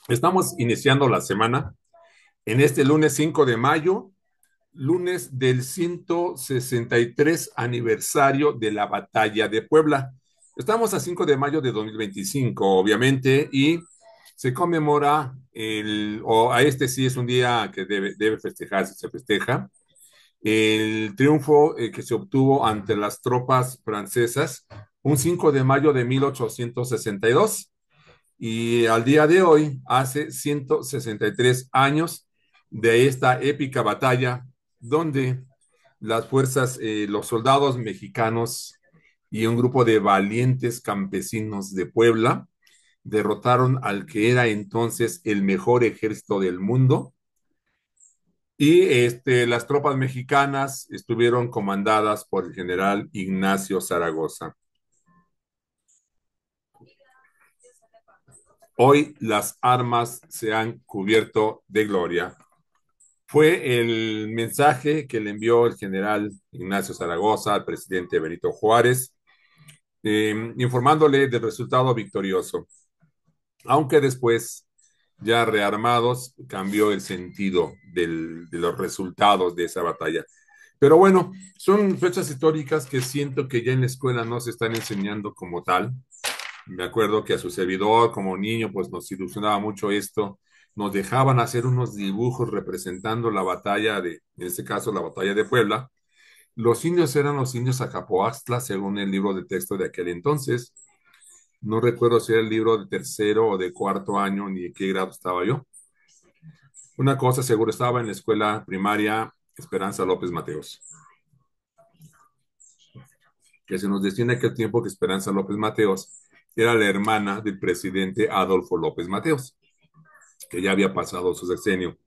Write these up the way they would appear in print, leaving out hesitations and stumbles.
Estamos iniciando la semana en este lunes 5 de mayo, lunes del 163 aniversario de la Batalla de Puebla. Estamos a 5 de mayo de 2025, obviamente, y se conmemora o a este sí es un día que debe festejarse, se festeja, el triunfo que se obtuvo ante las tropas francesas un 5 de mayo de 1862. Y al día de hoy, hace 163 años de esta épica batalla, donde las fuerzas, los soldados mexicanos y un grupo de valientes campesinos de Puebla derrotaron al que era entonces el mejor ejército del mundo. Y las tropas mexicanas estuvieron comandadas por el general Ignacio Zaragoza. Hoy las armas se han cubierto de gloria. Fue el mensaje que le envió el general Ignacio Zaragoza al presidente Benito Juárez, informándole del resultado victorioso, aunque después, ya rearmados, cambió el sentido de los resultados de esa batalla. Pero bueno, son fechas históricas que siento que ya en la escuela no se están enseñando como tal. Me acuerdo que a su servidor, como niño, pues nos ilusionaba mucho esto. Nos dejaban hacer unos dibujos representando la batalla en este caso, la batalla de Puebla. Los indios eran los indios Acapoaxtla, según el libro de texto de aquel entonces. No recuerdo si era el libro de tercero o de cuarto año, ni de qué grado estaba yo. Una cosa seguro, estaba en la escuela primaria Esperanza López Mateos, que se nos decía en aquel tiempo que Esperanza López Mateos era la hermana del presidente Adolfo López Mateos, que ya había pasado su sexenio.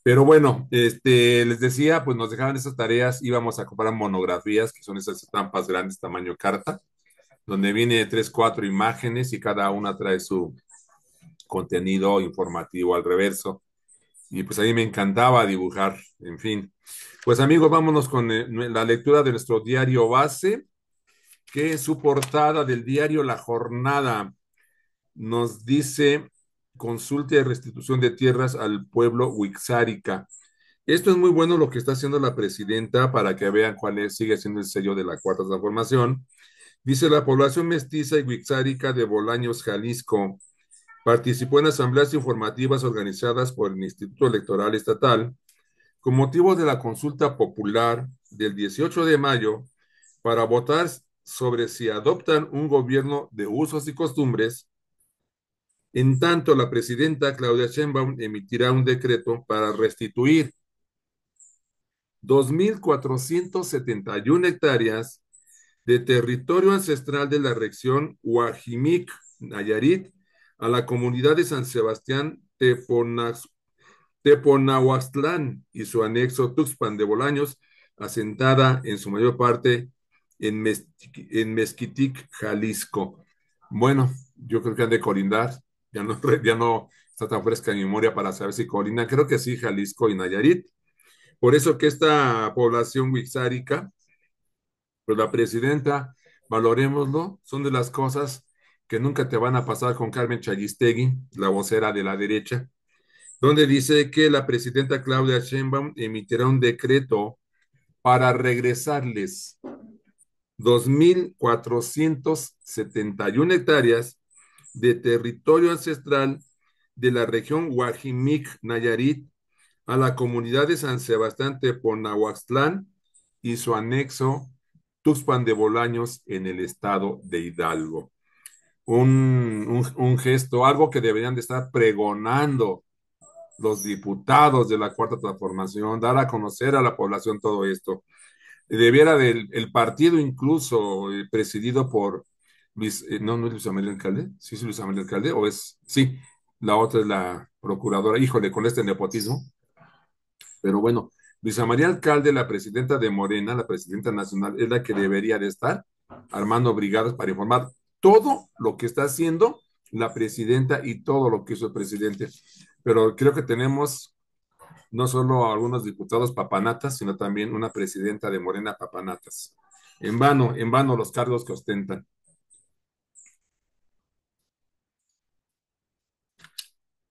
Pero bueno, les decía, pues nos dejaban esas tareas, íbamos a comprar monografías, que son esas estampas grandes, tamaño carta, donde viene tres, cuatro imágenes y cada una trae su contenido informativo al reverso. Y pues ahí me encantaba dibujar, en fin. Pues amigos, vámonos con la lectura de nuestro diario base, que en su portada del diario La Jornada nos dice: consulte de restitución de tierras al pueblo Huixárica. Esto es muy bueno lo que está haciendo la presidenta para que vean cuál es, sigue siendo el sello de la Cuarta Transformación. Dice: la población mestiza y huixárica de Bolaños, Jalisco, participó en asambleas informativas organizadas por el Instituto Electoral Estatal con motivo de la consulta popular del 18 de mayo para votar sobre si adoptan un gobierno de usos y costumbres. En tanto, la presidenta Claudia Sheinbaum emitirá un decreto para restituir 2.471 hectáreas de territorio ancestral de la región Huajimic, Nayarit, a la comunidad de San Sebastián Teponahuastlán y su anexo Tuxpan de Bolaños, asentada en su mayor parte en Mezquitic, Jalisco. Bueno, yo creo que han de colindar, ya no está tan fresca mi memoria para saber si colindan, creo que sí, Jalisco y Nayarit. Por eso que esta población wixárika, pues la presidenta, valorémoslo, son de las cosas que nunca te van a pasar con Carmen Chagistegui, la vocera de la derecha, donde dice que la presidenta Claudia Sheinbaum emitirá un decreto para regresarles 2.471 hectáreas de territorio ancestral de la región Huajimic, Nayarit, a la comunidad de San Sebastián Teponahuaxtlán y su anexo Tuxpan de Bolaños en el estado de Hidalgo. Un gesto, algo que deberían de estar pregonando los diputados de la Cuarta Transformación, dar a conocer a la población todo esto. Debiera del el partido incluso presidido por Luis, no es Luis Amelio Alcalde, sí es Luis Amelio Alcalde, o es, sí, la otra es la procuradora, híjole, con este nepotismo, pero bueno, Luisa María Alcalde, la presidenta de Morena, la presidenta nacional, es la que debería de estar armando brigadas para informar todo lo que está haciendo la presidenta y todo lo que hizo el presidente. Pero creo que tenemos no solo algunos diputados papanatas, sino también una presidenta de Morena papanatas. En vano los cargos que ostentan.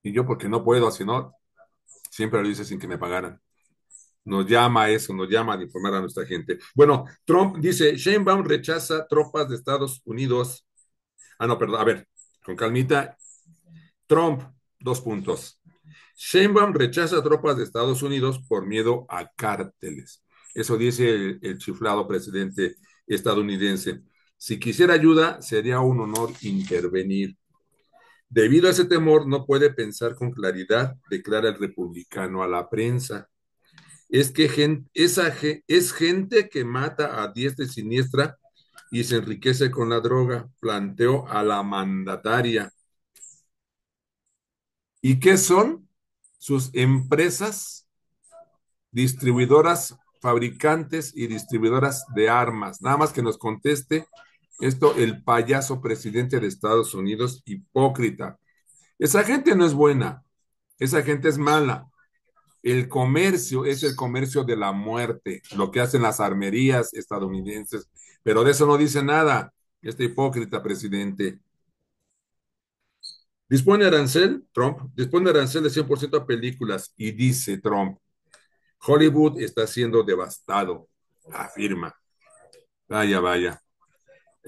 Y yo porque no puedo, si no, siempre lo hice sin que me pagaran. Nos llama eso, nos llama a informar a nuestra gente. Bueno, Trump dice, Sheinbaum rechaza tropas de Estados Unidos. Ah, no, perdón, a ver, con calmita. Trump, dos puntos. Sheinbaum rechaza tropas de Estados Unidos por miedo a cárteles. Eso dice el chiflado presidente estadounidense. Si quisiera ayuda, sería un honor intervenir. Debido a ese temor, no puede pensar con claridad, declara el republicano a la prensa. Es que es gente que mata a diestra y siniestra y se enriquece con la droga, planteó a la mandataria. ¿Y qué son? Sus empresas distribuidoras, fabricantes y distribuidoras de armas. Nada más que nos conteste esto el payaso presidente de Estados Unidos, hipócrita. Esa gente no es buena, esa gente es mala. El comercio es el comercio de la muerte, lo que hacen las armerías estadounidenses, pero de eso no dice nada este hipócrita presidente. Dispone arancel de 100% a películas y dice Trump, Hollywood está siendo devastado, afirma. Vaya, vaya.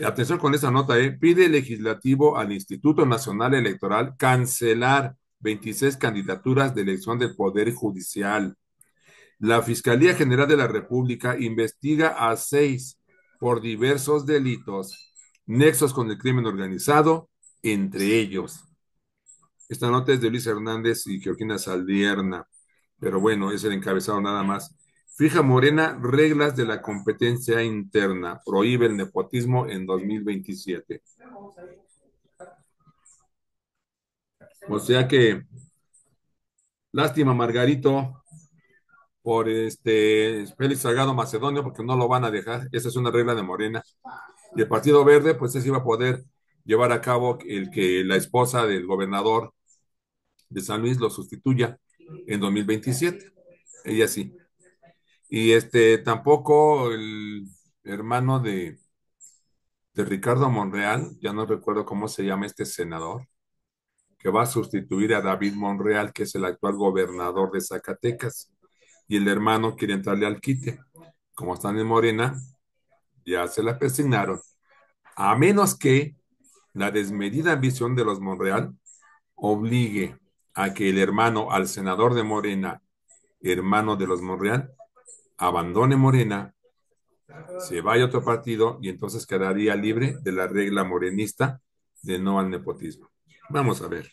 Atención con esa nota, ¿eh? Pide el legislativo al Instituto Nacional Electoral cancelar 26 candidaturas de elección del Poder Judicial. La Fiscalía General de la República investiga a 6 por diversos delitos, nexos con el crimen organizado, entre ellos. Esta nota es de Luis Hernández y Georgina Saldierna, pero bueno, es el encabezado nada más. Fija Morena reglas de la competencia interna, prohíbe el nepotismo en 2027. O sea que, lástima, Margarito, por Félix Salgado Macedonio, porque no lo van a dejar. Esa es una regla de Morena. Y el Partido Verde, pues ese iba a poder llevar a cabo el que la esposa del gobernador de San Luis lo sustituya en 2027. Ella sí. Y tampoco el hermano de Ricardo Monreal, ya no recuerdo cómo se llama este senador, que va a sustituir a David Monreal, que es el actual gobernador de Zacatecas. Y el hermano quiere entrarle al quite. Como están en Morena, ya se la persignaron. A menos que la desmedida ambición de los Monreal obligue a que el hermano al senador de Morena, hermano de los Monreal, abandone Morena, se vaya a otro partido y entonces quedaría libre de la regla morenista de no al nepotismo. Vamos a ver.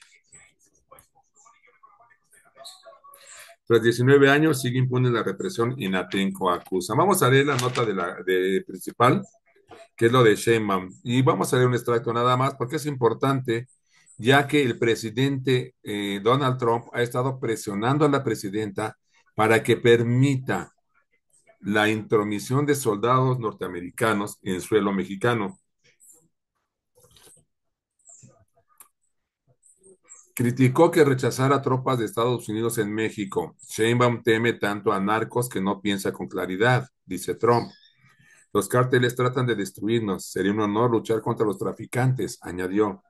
Tras 19 años sigue impune la represión y Natenco acusa. Vamos a leer la nota de principal, que es lo de Sheinbaum. Y vamos a leer un extracto nada más porque es importante, ya que el presidente Donald Trump ha estado presionando a la presidenta para que permita la intromisión de soldados norteamericanos en suelo mexicano. Criticó que rechazara tropas de Estados Unidos en México. Sheinbaum teme tanto a narcos que no piensa con claridad, dice Trump. Los cárteles tratan de destruirnos. Sería un honor luchar contra los traficantes, añadió.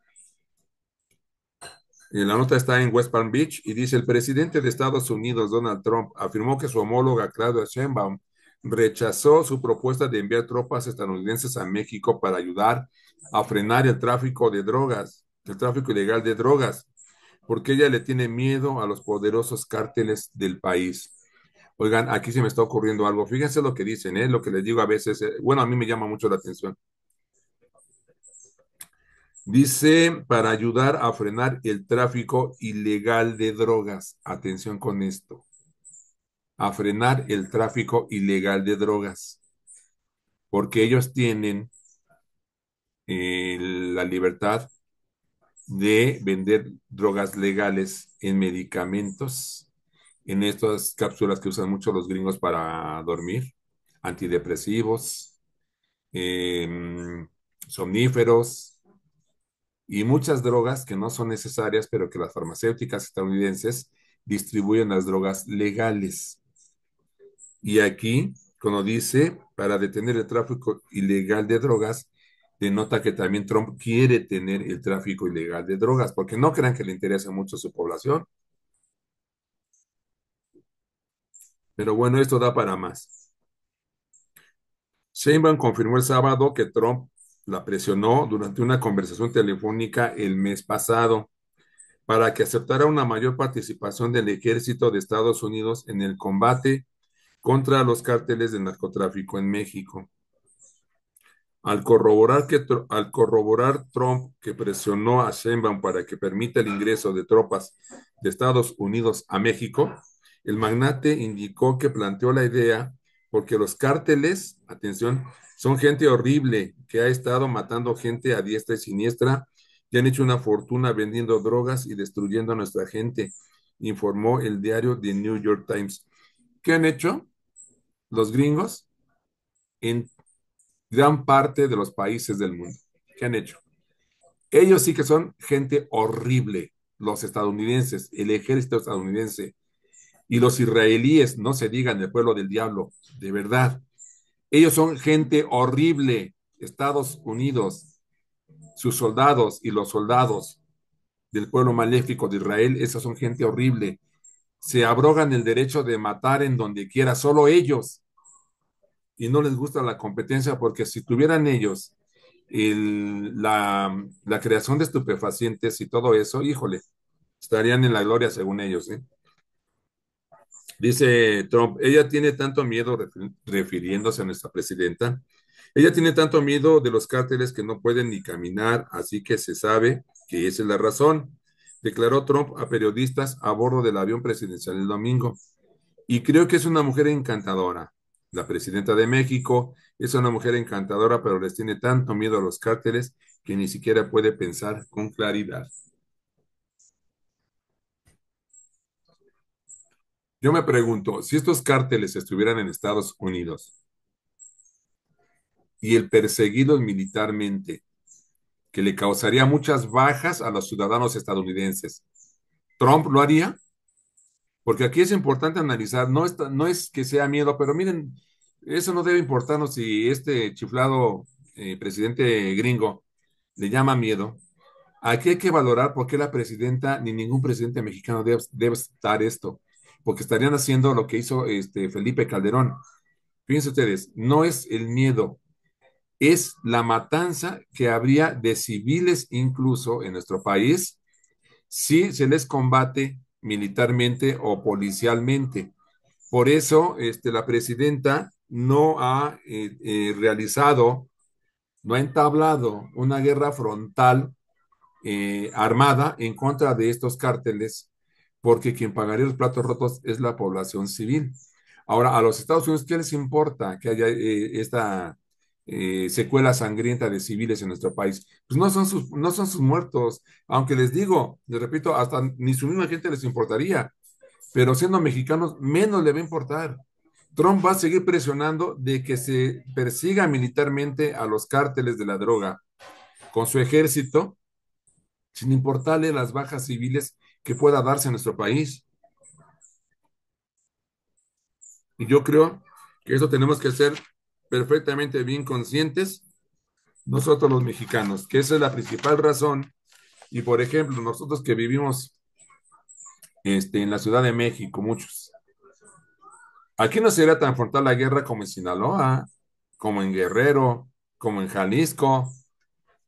Y la nota está en West Palm Beach y dice, el presidente de Estados Unidos, Donald Trump, afirmó que su homóloga Claudia Sheinbaum rechazó su propuesta de enviar tropas estadounidenses a México para ayudar a frenar el tráfico de drogas, el tráfico ilegal de drogas, porque ella le tiene miedo a los poderosos cárteles del país. Oigan, aquí se me está ocurriendo algo. Fíjense lo que dicen, ¿eh? Lo que les digo a veces, bueno, a mí me llama mucho la atención. Dice, para ayudar a frenar el tráfico ilegal de drogas. Atención con esto. A frenar el tráfico ilegal de drogas. Porque ellos tienen la libertad de vender drogas legales en medicamentos, en estas cápsulas que usan mucho los gringos para dormir, antidepresivos, somníferos y muchas drogas que no son necesarias, pero que las farmacéuticas estadounidenses distribuyen las drogas legales. Y aquí, como dice, para detener el tráfico ilegal de drogas, denota que también Trump quiere tener el tráfico ilegal de drogas, porque no crean que le interesa mucho a su población. Pero bueno, esto da para más. Sheinbaum confirmó el sábado que Trump la presionó durante una conversación telefónica el mes pasado para que aceptara una mayor participación del ejército de Estados Unidos en el combate contra los cárteles de narcotráfico en México. Al corroborar Trump que presionó a Sheinbaum para que permita el ingreso de tropas de Estados Unidos a México, el magnate indicó que planteó la idea porque los cárteles, atención, son gente horrible que ha estado matando gente a diestra y siniestra y han hecho una fortuna vendiendo drogas y destruyendo a nuestra gente, informó el diario The New York Times. ¿Qué han hecho los gringos en gran parte de los países del mundo? ¿Qué han hecho? Ellos sí que son gente horrible, los estadounidenses, el ejército estadounidense y los israelíes, no se digan el pueblo del diablo, de verdad. Ellos son gente horrible, Estados Unidos, sus soldados y los soldados del pueblo maléfico de Israel, esos son gente horrible. Se abrogan el derecho de matar en donde quiera, solo ellos, y no les gusta la competencia porque si tuvieran ellos la creación de estupefacientes y todo eso, híjole, estarían en la gloria según ellos, ¿eh? Dice Trump, ella tiene tanto miedo, refiriéndose a nuestra presidenta, ella tiene tanto miedo de los cárteles que no pueden ni caminar, así que se sabe que esa es la razón, declaró Trump a periodistas a bordo del avión presidencial el domingo. Y creo que es una mujer encantadora. La presidenta de México es una mujer encantadora, pero les tiene tanto miedo a los cárteles que ni siquiera puede pensar con claridad. Yo me pregunto, si estos cárteles estuvieran en Estados Unidos y el perseguido militarmente, que le causaría muchas bajas a los ciudadanos estadounidenses, ¿Trump lo haría? Porque aquí es importante analizar, no es que sea miedo, pero miren, eso no debe importarnos si este chiflado presidente gringo le llama miedo. Aquí hay que valorar por qué la presidenta ni ningún presidente mexicano debe estar esto, porque estarían haciendo lo que hizo Felipe Calderón. Fíjense ustedes, no es el miedo, es la matanza que habría de civiles incluso en nuestro país si se les combate militarmente o policialmente. Por eso, la presidenta no ha realizado, no ha entablado una guerra frontal armada en contra de estos cárteles, porque quien pagaría los platos rotos es la población civil. Ahora, a los Estados Unidos, ¿qué les importa que haya esta secuela sangrienta de civiles en nuestro país? Pues no son sus muertos, aunque les digo, les repito, hasta ni su misma gente les importaría, pero siendo mexicanos, menos le va a importar. Trump va a seguir presionando de que se persiga militarmente a los cárteles de la droga con su ejército sin importarle las bajas civiles que pueda darse en nuestro país. Y yo creo que eso tenemos que ser perfectamente bien conscientes nosotros los mexicanos, que esa es la principal razón. Y por ejemplo, nosotros que vivimos en la Ciudad de México, muchos, aquí no sería tan frontal la guerra como en Sinaloa, como en Guerrero, como en Jalisco.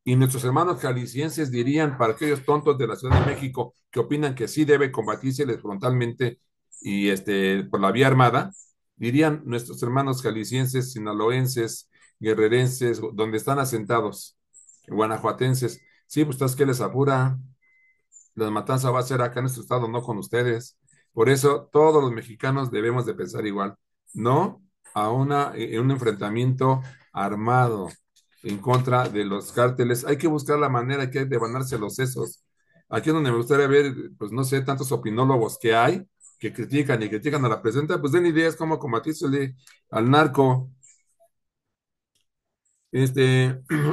Y nuestros hermanos jaliscienses dirían, para aquellos tontos de la Ciudad de México que opinan que sí debe combatirse frontalmente y por la vía armada, dirían nuestros hermanos jaliscienses, sinaloenses, guerrerenses, donde están asentados, guanajuatenses, sí, pues ¿qué les apura? La matanza va a ser acá en nuestro estado, no con ustedes. Por eso todos los mexicanos debemos de pensar igual, no a un enfrentamiento armado en contra de los cárteles. Hay que buscar la manera que hay de ganarse los sesos. Aquí es donde me gustaría ver, pues no sé, tantos opinólogos que hay que critican y critican a la presidenta, pues den ideas cómo combatirse al narco.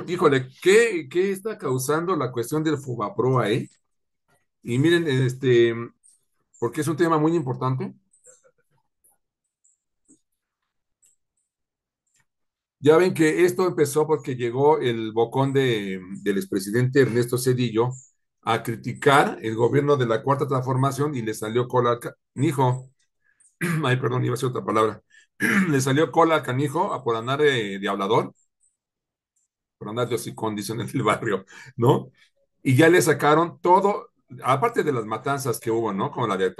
Híjole, ¿qué está causando la cuestión del Fubaproa, eh? Y miren, porque es un tema muy importante. Ya ven que esto empezó porque llegó el bocón del expresidente Ernesto Zedillo a criticar el gobierno de la Cuarta Transformación y le salió cola al canijo. Ay, perdón, iba a ser otra palabra. Le salió cola al canijo por andar de hablador, por andar de hocicón, dicen en el barrio, ¿no? Y ya le sacaron todo, aparte de las matanzas que hubo, ¿no? Como la de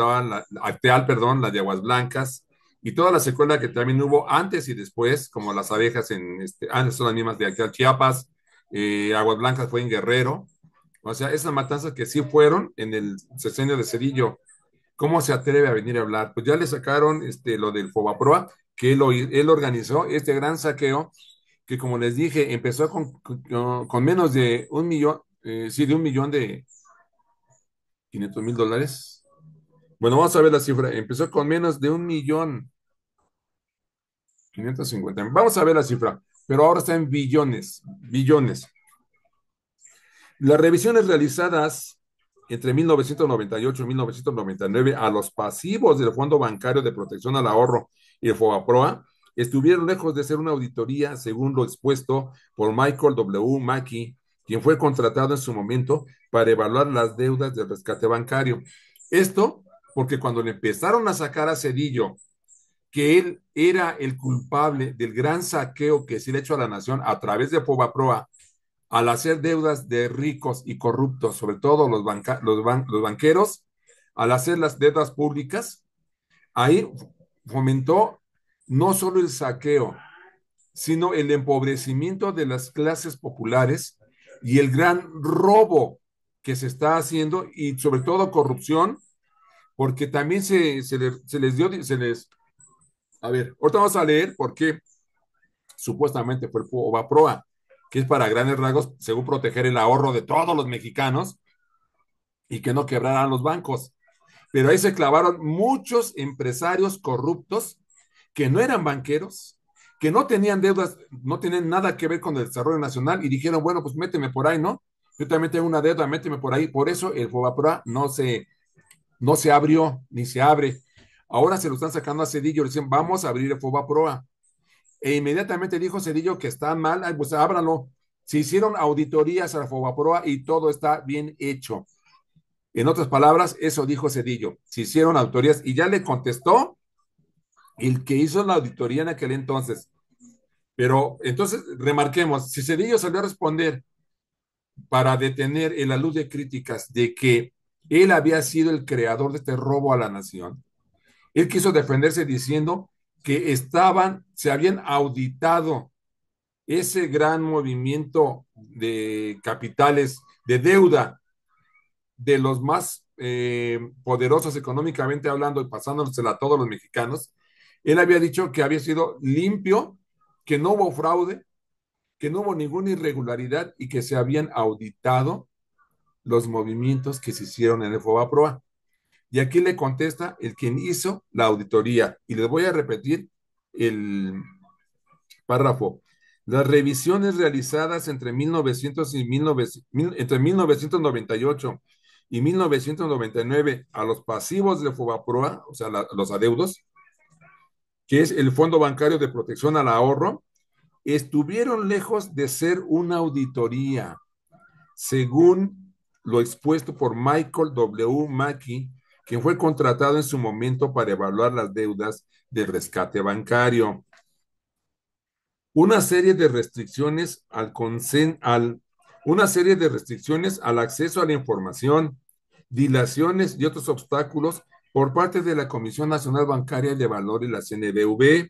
Acteal, perdón, la de Aguas Blancas, y toda la secuela que también hubo antes y después, como las abejas antes son las mismas de Acteal, Chiapas, Aguas Blancas fue en Guerrero, o sea, esas matanzas que sí fueron en el sexenio de Cedillo. ¿Cómo se atreve a venir a hablar? Pues ya le sacaron lo del Fobaproa, que él organizó este gran saqueo, que como les dije, empezó con menos de 1 millón, sí, de 1 millón de 500,000 dólares. Bueno, vamos a ver la cifra. Empezó con menos de 1,550,000. Vamos a ver la cifra, pero ahora está en billones, billones. Las revisiones realizadas entre 1998 y 1999 a los pasivos del Fondo Bancario de Protección al Ahorro y el FOBAPROA estuvieron lejos de ser una auditoría, según lo expuesto por Michael W. Mackey, quien fue contratado en su momento para evaluar las deudas del rescate bancario. Esto porque cuando le empezaron a sacar a Cedillo que él era el culpable del gran saqueo que se le ha hecho a la nación a través de FOBAPROA, al hacer deudas de ricos y corruptos, sobre todo los banqueros, al hacer las deudas públicas, ahí fomentó no solo el saqueo, sino el empobrecimiento de las clases populares y el gran robo que se está haciendo y sobre todo corrupción, porque también se les dio, a ver, ahorita vamos a leer por qué supuestamente fue el Proa, que es para grandes rasgos, según proteger el ahorro de todos los mexicanos y que no quebraran los bancos. Pero ahí se clavaron muchos empresarios corruptos que no eran banqueros, que no tenían deudas, no tenían nada que ver con el desarrollo nacional y dijeron, bueno, pues méteme por ahí, ¿no? Yo también tengo una deuda, méteme por ahí. Por eso el Fobaproa no se abrió, ni se abre. Ahora se lo están sacando a Cedillo, le dicen, vamos a abrir el Fobaproa. E inmediatamente dijo Cedillo que está mal, pues ábranlo. Se hicieron auditorías a la Fobaproa y todo está bien hecho. En otras palabras, eso dijo Cedillo. Se hicieron auditorías y ya le contestó el que hizo la auditoría en aquel entonces. Pero entonces, remarquemos, si Cedillo salió a responder para detener en la luz de críticas de que él había sido el creador de este robo a la nación, él quiso defenderse diciendo que se habían auditado ese gran movimiento de capitales, de deuda de los más poderosos económicamente hablando y pasándosela a todos los mexicanos. Él había dicho que había sido limpio, que no hubo fraude, que no hubo ninguna irregularidad y que se habían auditado los movimientos que se hicieron en el FOBAPROA. Y aquí le contesta el quien hizo la auditoría. Y les voy a repetir el párrafo. Las revisiones realizadas entre 1900 y 1900, entre 1998 y 1999 a los pasivos de FOBAPROA, o sea, los adeudos, que es el Fondo Bancario de Protección al Ahorro, estuvieron lejos de ser una auditoría, según lo expuesto por Michael W. Mackey, quien fue contratado en su momento para evaluar las deudas del rescate bancario. Una serie de restricciones una serie de restricciones al acceso a la información, dilaciones y otros obstáculos por parte de la Comisión Nacional Bancaria de Valores, la CNBV,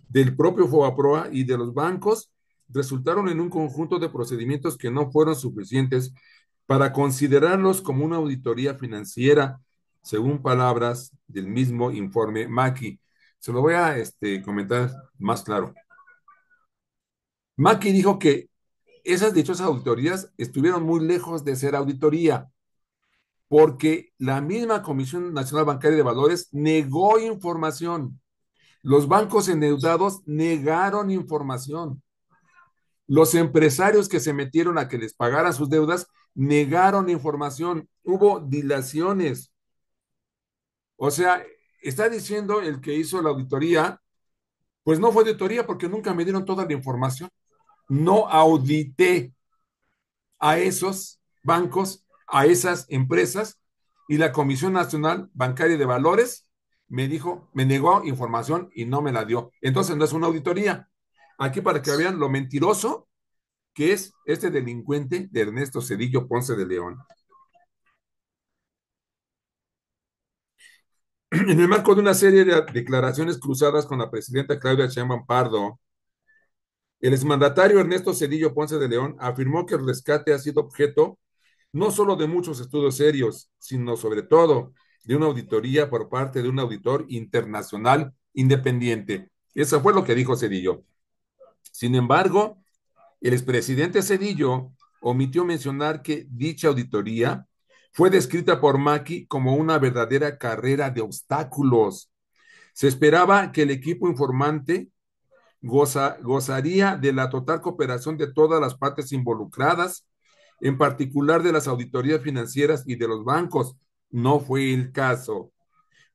del propio FOBAPROA y de los bancos, resultaron en un conjunto de procedimientos que no fueron suficientes para considerarlos como una auditoría financiera, según palabras del mismo informe Mackey. Se lo voy a comentar más claro. Mackey dijo que esas dichosas auditorías estuvieron muy lejos de ser auditoría, porque la misma Comisión Nacional Bancaria de Valores negó información. Los bancos endeudados negaron información. Los empresarios que se metieron a que les pagaran sus deudas negaron información. Hubo dilaciones. O sea, está diciendo el que hizo la auditoría Pues no fue auditoría porque nunca me dieron toda la información. No audité a esos bancos, a esas empresas, y la Comisión Nacional Bancaria de Valores me dijo, me negó información y no me la dio. Entonces no es una auditoría. Aquí para que vean lo mentiroso que es este delincuente de Ernesto Zedillo Ponce de León. En el marco de una serie de declaraciones cruzadas con la presidenta Claudia Sheinbaum Pardo, el exmandatario Ernesto Zedillo Ponce de León afirmó que el rescate ha sido objeto no solo de muchos estudios serios, sino sobre todo de una auditoría por parte de un auditor internacional independiente. Eso fue lo que dijo Zedillo. Sin embargo, el expresidente Zedillo omitió mencionar que dicha auditoría fue descrita por Maki como una verdadera carrera de obstáculos. Se esperaba que el equipo informante gozaría de la total cooperación de todas las partes involucradas, en particular de las auditorías financieras y de los bancos. No fue el caso.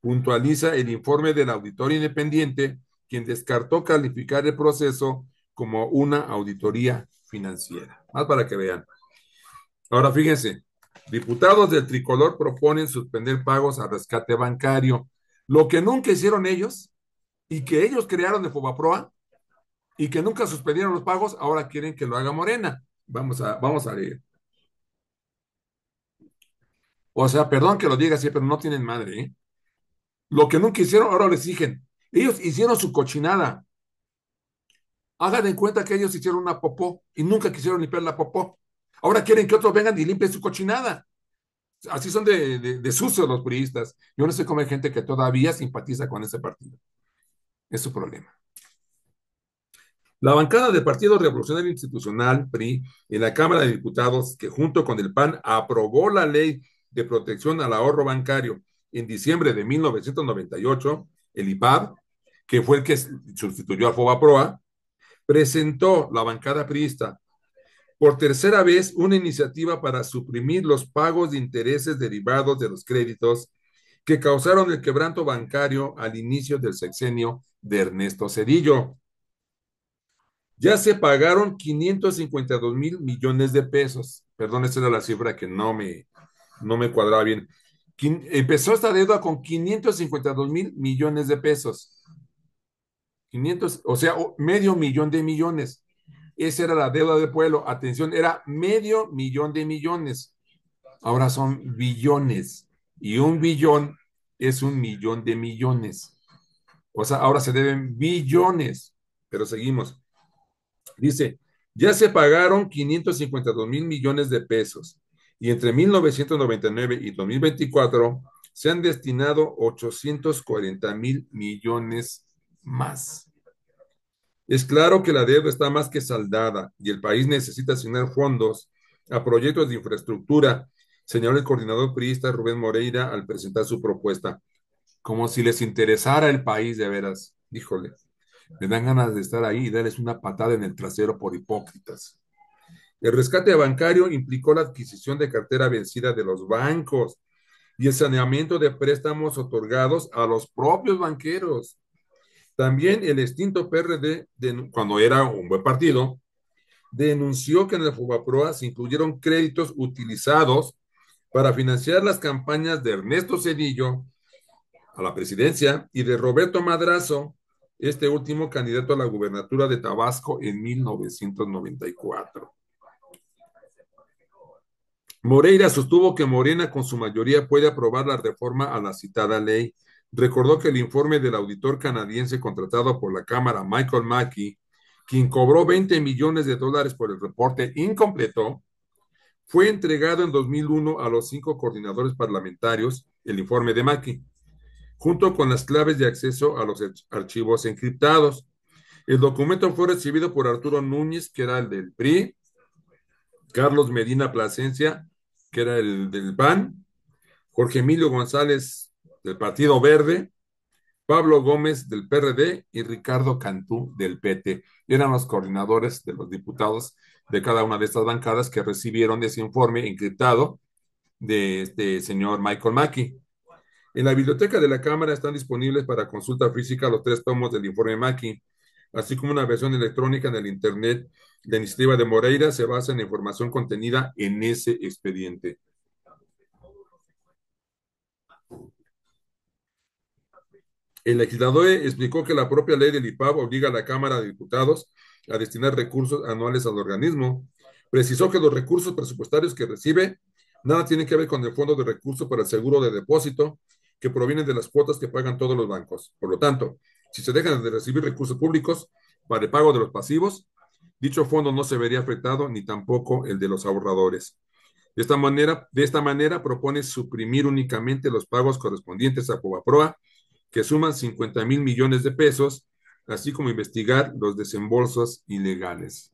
Puntualiza el informe del auditor independiente, quien descartó calificar el proceso como una auditoría financiera. Más para que vean. Ahora fíjense, diputados del tricolor proponen suspender pagos a rescate bancario, lo que nunca hicieron ellos y que ellos crearon de Fobaproa y que nunca suspendieron los pagos, ahora quieren que lo haga Morena. Vamos a leer. O sea, perdón que lo diga así, pero no tienen madre, ¿eh? Lo que nunca hicieron, ahora les exigen. Ellos hicieron su cochinada. Hagan en cuenta que ellos hicieron una popó y nunca quisieron limpiar la popó. Ahora quieren que otros vengan y limpien su cochinada. Así son de sucios los priistas. Yo no sé cómo hay gente que todavía simpatiza con ese partido. Es su problema. La bancada del Partido Revolucionario Institucional, PRI, en la Cámara de Diputados, que junto con el PAN aprobó la ley de protección al ahorro bancario en diciembre de 1998, el IPAB, que fue el que sustituyó a Fobaproa, presentó la bancada priista por tercera vez una iniciativa para suprimir los pagos de intereses derivados de los créditos que causaron el quebranto bancario al inicio del sexenio de Ernesto Zedillo. Ya se pagaron 552 mil millones de pesos. Perdón, esa era la cifra que no me cuadraba bien. Empezó esta deuda con 552 mil millones de pesos. 500, o sea, medio millón de millones. Esa era la deuda del pueblo. Atención, era medio millón de millones. Ahora son billones. Y un billón es un millón de millones. O sea, ahora se deben billones. Pero seguimos. Dice, ya se pagaron 552 mil millones de pesos y entre 1999 y 2024 se han destinado 840 mil millones más. Es claro que la deuda está más que saldada y el país necesita asignar fondos a proyectos de infraestructura, señaló el coordinador priista Rubén Moreira al presentar su propuesta. Como si les interesara el país de veras. Híjole, me dan ganas de estar ahí y darles una patada en el trasero por hipócritas. El rescate bancario implicó la adquisición de cartera vencida de los bancos y el saneamiento de préstamos otorgados a los propios banqueros. También el extinto PRD, cuando era un buen partido, denunció que en el Fobaproa se incluyeron créditos utilizados para financiar las campañas de Ernesto Zedillo a la presidencia y de Roberto Madrazo, este último candidato a la gubernatura de Tabasco en 1994. Moreira sostuvo que Morena con su mayoría puede aprobar la reforma a la citada ley. Recordó que el informe del auditor canadiense contratado por la Cámara, Michael Mackey, quien cobró 20 millones de dólares por el reporte incompleto, fue entregado en 2001 a los 5 coordinadores parlamentarios, el informe de Mackey, junto con las claves de acceso a los archivos encriptados. El documento fue recibido por Arturo Núñez, que era el del PRI, Carlos Medina Plasencia, que era el del PAN, Jorge Emilio González del Partido Verde, Pablo Gómez del PRD y Ricardo Cantú del PT. Eran los coordinadores de los diputados de cada una de estas bancadas que recibieron ese informe encriptado de este señor Michael Mackey. En la biblioteca de la Cámara están disponibles para consulta física los 3 tomos del informe Mackey, así como una versión electrónica en el Internet. La iniciativa de Moreira se basa en la información contenida en ese expediente. El legislador explicó que la propia ley del IPAB obliga a la Cámara de Diputados a destinar recursos anuales al organismo. Precisó que los recursos presupuestarios que recibe nada tienen que ver con el Fondo de Recursos para el Seguro de Depósito, que provienen de las cuotas que pagan todos los bancos. Por lo tanto, si se dejan de recibir recursos públicos para el pago de los pasivos, dicho fondo no se vería afectado ni tampoco el de los ahorradores. De esta manera propone suprimir únicamente los pagos correspondientes a Fobaproa, que suman 50,000 millones de pesos, así como investigar los desembolsos ilegales.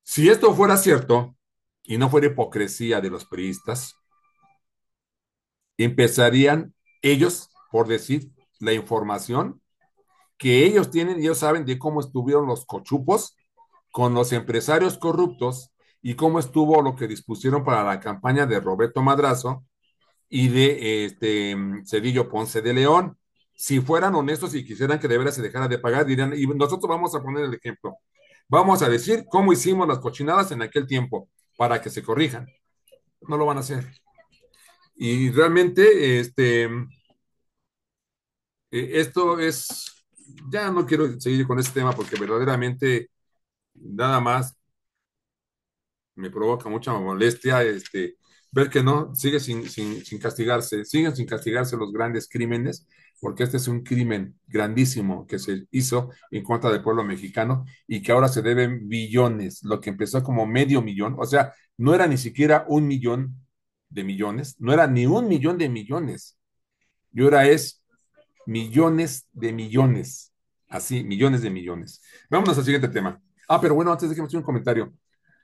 Si esto fuera cierto y no fuera hipocresía de los priistas, empezarían ellos, por decir, la información que ellos tienen, ellos saben de cómo estuvieron los cochupos con los empresarios corruptos y cómo estuvo lo que dispusieron para la campaña de Roberto Madrazo y de Cedillo Ponce de León. Si fueran honestos y quisieran que de veras se dejara de pagar, dirían, y nosotros vamos a poner el ejemplo. Vamos a decir cómo hicimos las cochinadas en aquel tiempo para que se corrijan. No lo van a hacer. Y realmente, esto es, ya no quiero seguir con este tema porque verdaderamente nada más me provoca mucha molestia ver que no, sigue sin castigarse, siguen sin castigarse los grandes crímenes, porque este es un crimen grandísimo que se hizo en contra del pueblo mexicano y que ahora se deben billones, lo que empezó como medio millón, o sea, no era ni siquiera 1 millón de millones, no era ni 1 millón de millones, y ahora es millones de millones, así, millones de millones. Vámonos al siguiente tema. Pero bueno, antes de que me un comentario.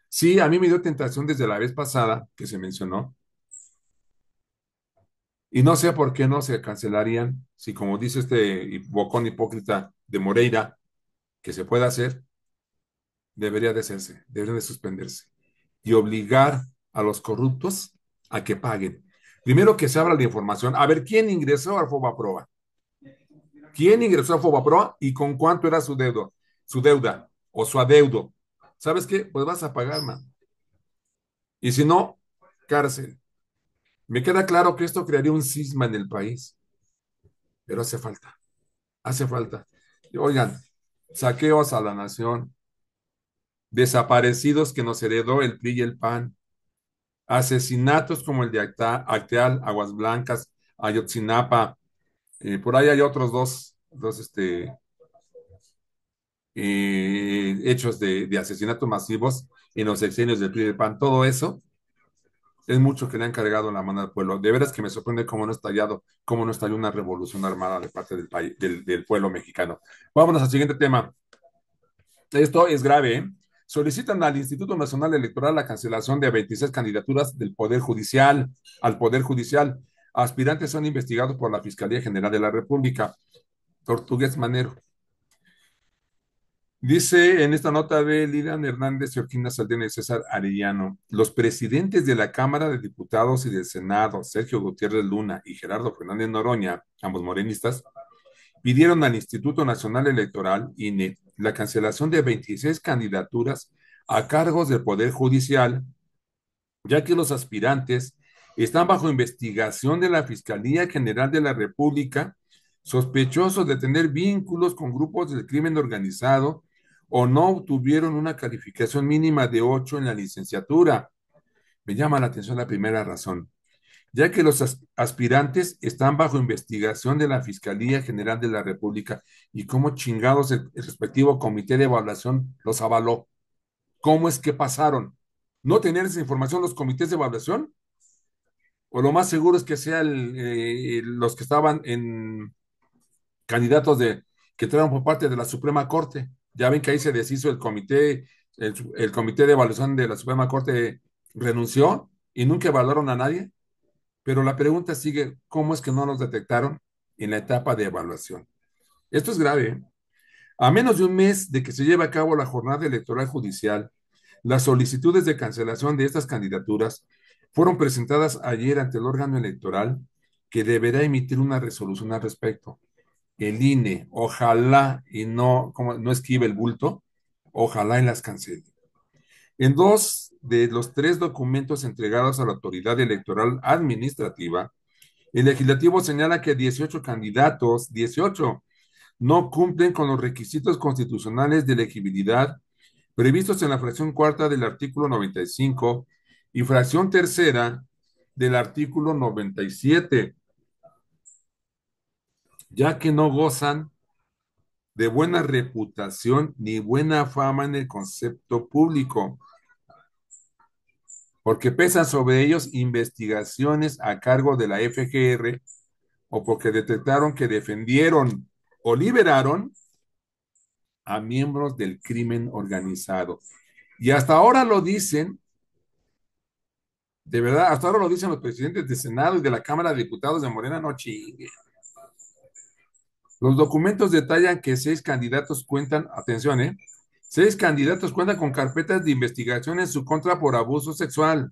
Sí, a mí me dio tentación desde la vez pasada que se mencionó, y no sé por qué no se cancelarían, si como dice este bocón hipócrita de Moreira, que se puede hacer, debería de hacerse, debería de suspenderse, y obligar a los corruptos a que paguen. Primero que se abra la información, a ver quién ingresó al Fobaproa, quién ingresó al Fobaproa y con cuánto era su deuda o su adeudo. ¿Sabes qué? Pues vas a pagar, man. Y si no, cárcel. Me queda claro que esto crearía un cisma en el país, pero hace falta. Oigan, saqueos a la nación, desaparecidos que nos heredó el PRI y el PAN, asesinatos como el de Acteal, Aguas Blancas, Ayotzinapa, por ahí hay otros dos hechos de asesinatos masivos en los sexenios del PRI y del PAN, todo eso es mucho que le han cargado la mano al pueblo. De veras que me sorprende cómo no estalló una revolución armada de parte del país, del pueblo mexicano. Vámonos al siguiente tema. Esto es grave, ¿eh? Solicitan al Instituto Nacional Electoral la cancelación de 26 candidaturas del Poder Judicial, al Poder Judicial. Aspirantes son investigados por la Fiscalía General de la República. Tortugués Manero. Dice en esta nota de Lilian Hernández, Georgina Saldana y César Arellano, los presidentes de la Cámara de Diputados y del Senado, Sergio Gutiérrez Luna y Gerardo Fernández Noroña, ambos morenistas, pidieron al Instituto Nacional Electoral, INE, la cancelación de 26 candidaturas a cargos del Poder Judicial, ya que los aspirantes están bajo investigación de la Fiscalía General de la República, sospechosos de tener vínculos con grupos del crimen organizado o no obtuvieron una calificación mínima de 8 en la licenciatura. Me llama la atención la primera razón, ya que los aspirantes están bajo investigación de la Fiscalía General de la República y cómo chingados el respectivo comité de evaluación los avaló. ¿Cómo es que pasaron? ¿No tener esa información los comités de evaluación? O lo más seguro es que sean los que estaban en candidatos que entraron por parte de la Suprema Corte. Ya ven que ahí se deshizo el comité de evaluación de la Suprema Corte renunció y nunca evaluaron a nadie. Pero la pregunta sigue, ¿cómo es que no los detectaron en la etapa de evaluación? Esto es grave, ¿eh? A menos de un mes de que se lleve a cabo la jornada electoral judicial, las solicitudes de cancelación de estas candidaturas fueron presentadas ayer ante el órgano electoral que deberá emitir una resolución al respecto. el INE, ojalá y no, como, no esquive el bulto, ojalá y las cancele. En dos de los tres documentos entregados a la autoridad electoral administrativa, el legislativo señala que 18 candidatos, 18, no cumplen con los requisitos constitucionales de elegibilidad previstos en la fracción cuarta del artículo 95 y fracción tercera del artículo 97, ya que no gozan de buena reputación ni buena fama en el concepto público, porque pesan sobre ellos investigaciones a cargo de la FGR o porque detectaron que defendieron o liberaron a miembros del crimen organizado. Y hasta ahora lo dicen, de verdad, hasta ahora lo dicen los presidentes del Senado y de la Cámara de Diputados de Morena, no chingue. Los documentos detallan que 6 candidatos cuentan, atención, 6 candidatos cuentan con carpetas de investigación en su contra por abuso sexual,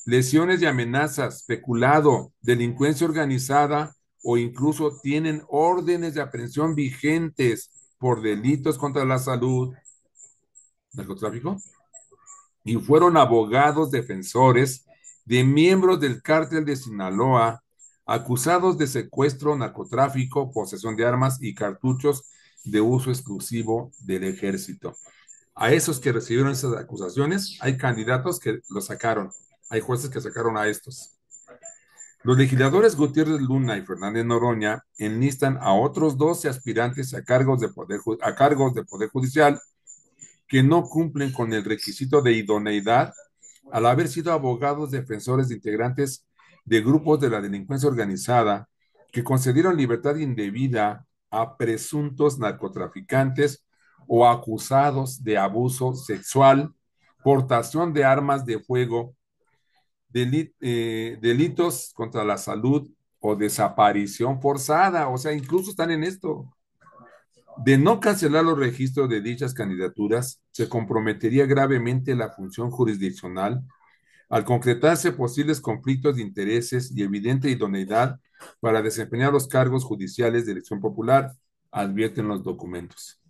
lesiones y amenazas, peculado, delincuencia organizada o incluso tienen órdenes de aprehensión vigentes por delitos contra la salud, narcotráfico, y fueron abogados defensores de miembros del cártel de Sinaloa acusados de secuestro, narcotráfico, posesión de armas y cartuchos de uso exclusivo del ejército. A esos que recibieron esas acusaciones, hay candidatos que los sacaron, hay jueces que sacaron a estos. Los legisladores Gutiérrez Luna y Fernández Noroña enlistan a otros 12 aspirantes a cargos de poder judicial que no cumplen con el requisito de idoneidad al haber sido abogados defensores de integrantes de grupos de la delincuencia organizada que concedieron libertad indebida a presuntos narcotraficantes o acusados de abuso sexual, portación de armas de fuego, delitos contra la salud o desaparición forzada. O sea, incluso están en esto. De no cancelar los registros de dichas candidaturas, se comprometería gravemente la función jurisdiccional al concretarse posibles conflictos de intereses y evidente idoneidad para desempeñar los cargos judiciales de elección popular, advierten los documentos.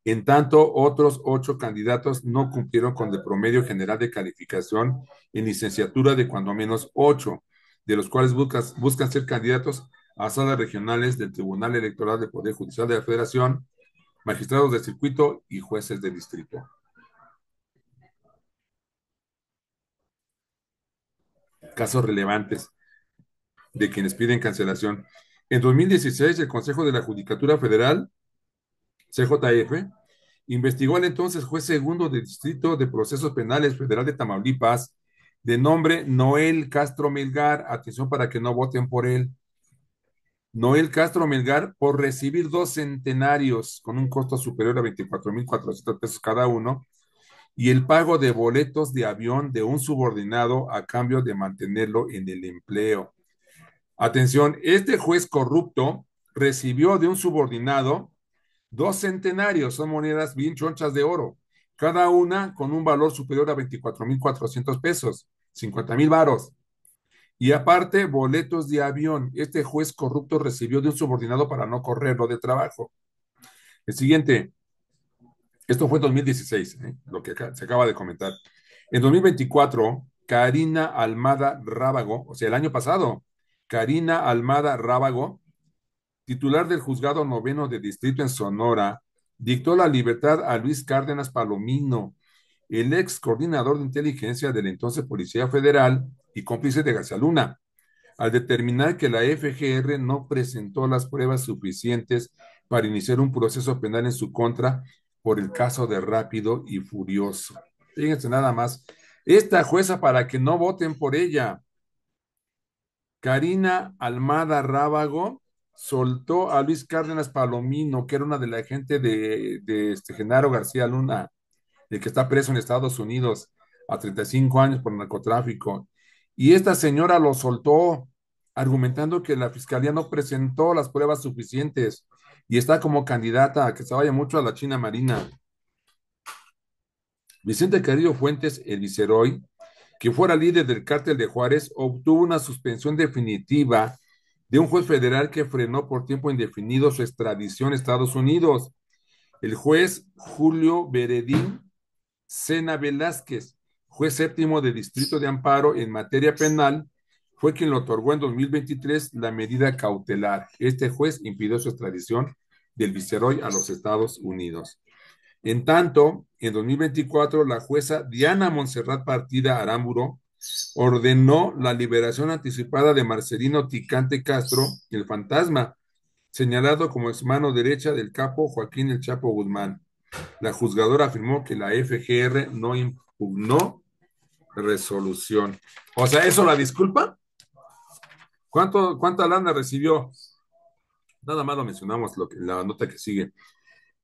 En tanto, otros 8 candidatos no cumplieron con el promedio general de calificación en licenciatura de cuando menos 8, de los cuales buscan ser candidatos a salas regionales del Tribunal Electoral del Poder Judicial de la Federación, magistrados de circuito y jueces de distrito. Casos relevantes de quienes piden cancelación. En 2016, el Consejo de la Judicatura Federal, CJF, investigó al entonces juez segundo de Distrito de Procesos Penales Federal de Tamaulipas, de nombre Noel Castro Melgar, atención para que no voten por él, Noel Castro Melgar, por recibir 2 centenarios con un costo superior a 24,400 pesos cada uno, y el pago de boletos de avión de un subordinado a cambio de mantenerlo en el empleo. Atención, este juez corrupto recibió de un subordinado 2 centenarios, son monedas bien chonchas de oro, cada una con un valor superior a 24,400 pesos, 50,000 varos. Y aparte, boletos de avión. Este juez corrupto recibió de un subordinado para no correrlo de trabajo. El siguiente, esto fue en 2016, lo que se acaba de comentar. En 2024, Karina Almada Rábago, o sea, el año pasado, Karina Almada Rábago, titular del Juzgado Noveno de Distrito en Sonora, dictó la libertad a Luis Cárdenas Palomino, el ex coordinador de inteligencia de la entonces Policía Federal y cómplice de García Luna, al determinar que la FGR no presentó las pruebas suficientes para iniciar un proceso penal en su contra por el caso de Rápido y Furioso. Fíjense nada más, esta jueza para que no voten por ella, Karina Almada Rábago, soltó a Luis Cárdenas Palomino, que era una de la gente de Genaro García Luna, el que está preso en Estados Unidos a 35 años por narcotráfico. Y esta señora lo soltó, argumentando que la fiscalía no presentó las pruebas suficientes y está como candidata a que se vaya mucho a la China Marina. Vicente Carrillo Fuentes, el viceroy, que fuera líder del cártel de Juárez, obtuvo una suspensión definitiva de un juez federal que frenó por tiempo indefinido su extradición a Estados Unidos. El juez Julio Veredín Sena Velázquez, juez séptimo de Distrito de Amparo en materia penal, fue quien le otorgó en 2023 la medida cautelar. Este juez impidió su extradición del viceroy a los Estados Unidos. En tanto, en 2024, la jueza Diana Montserrat Partida Aramburo ordenó la liberación anticipada de Marcelino Ticante Castro, el fantasma, señalado como ex mano derecha del capo Joaquín El Chapo Guzmán. La juzgadora afirmó que la FGR no impugnó resolución. O sea, ¿eso la disculpa? ¿Cuánta lana recibió? Nada más lo mencionamos, la nota que sigue.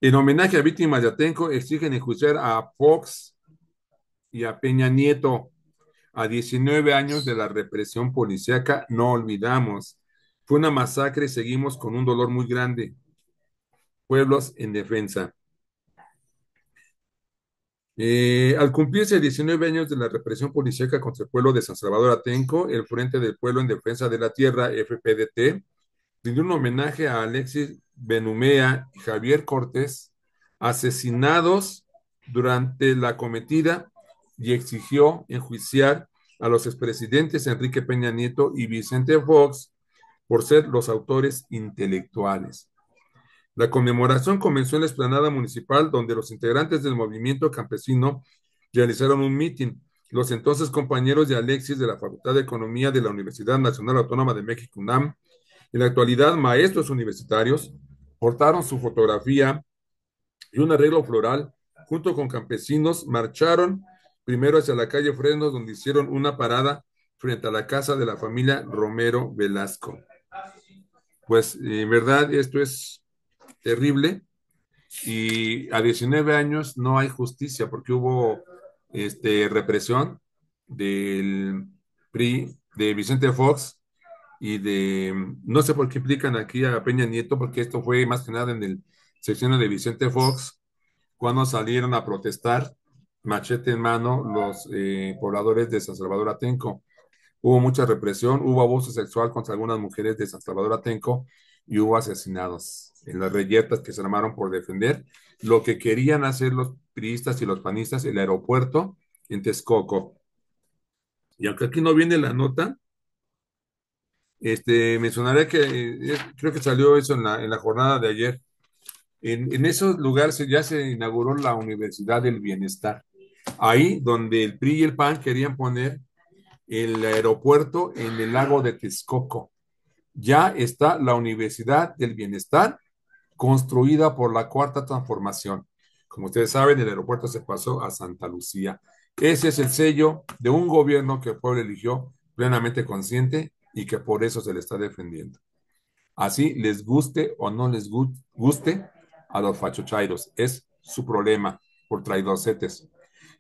En homenaje a víctimas de Atenco, exigen enjuiciar a Fox y a Peña Nieto a 19 años de la represión policíaca. No olvidamos, fue una masacre y seguimos con un dolor muy grande. Pueblos en defensa. Al cumplirse 19 años de la represión policíaca contra el pueblo de San Salvador Atenco, el Frente del Pueblo en Defensa de la Tierra, FPDT, rindió un homenaje a Alexis Benumea y Javier Cortés, asesinados durante la cometida, y exigió enjuiciar a los expresidentes Enrique Peña Nieto y Vicente Fox por ser los autores intelectuales. La conmemoración comenzó en la explanada municipal, donde los integrantes del movimiento campesino realizaron un mitin. Los entonces compañeros de Alexis de la Facultad de Economía de la Universidad Nacional Autónoma de México, UNAM, en la actualidad maestros universitarios, portaron su fotografía y un arreglo floral. Junto con campesinos, marcharon primero hacia la calle Fresnos, donde hicieron una parada frente a la casa de la familia Romero Velasco. Pues en verdad esto es terrible, y a 19 años no hay justicia porque hubo represión del PRI, de Vicente Fox y no sé por qué implican aquí a Peña Nieto, porque esto fue más que nada en el sexenio de Vicente Fox, cuando salieron a protestar, machete en mano, los pobladores de San Salvador Atenco. Hubo mucha represión, hubo abuso sexual contra algunas mujeres de San Salvador Atenco y hubo asesinados en las reyetas que se armaron por defender lo que querían hacer los priistas y los panistas, el aeropuerto en Texcoco. Y aunque aquí no viene la nota, mencionaré que creo que salió eso en la jornada de ayer. En esos lugares ya se inauguró la Universidad del Bienestar. Ahí donde el PRI y el PAN querían poner el aeropuerto en el lago de Texcoco. Ya está la Universidad del Bienestar construida por la Cuarta Transformación. Como ustedes saben, el aeropuerto se pasó a Santa Lucía. Ese es el sello de un gobierno que el pueblo eligió, plenamente consciente, y que por eso se le está defendiendo. Así les guste o no les guste a los fachochairos. Es su problema por traidorcetes.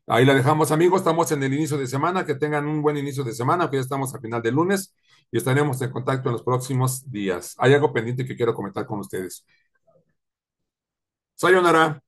Ahí la dejamos, amigos. Estamos en el inicio de semana. Que tengan un buen inicio de semana, que ya estamos a final de lunes y estaremos en contacto en los próximos días. Hay algo pendiente que quiero comentar con ustedes. Sayonara.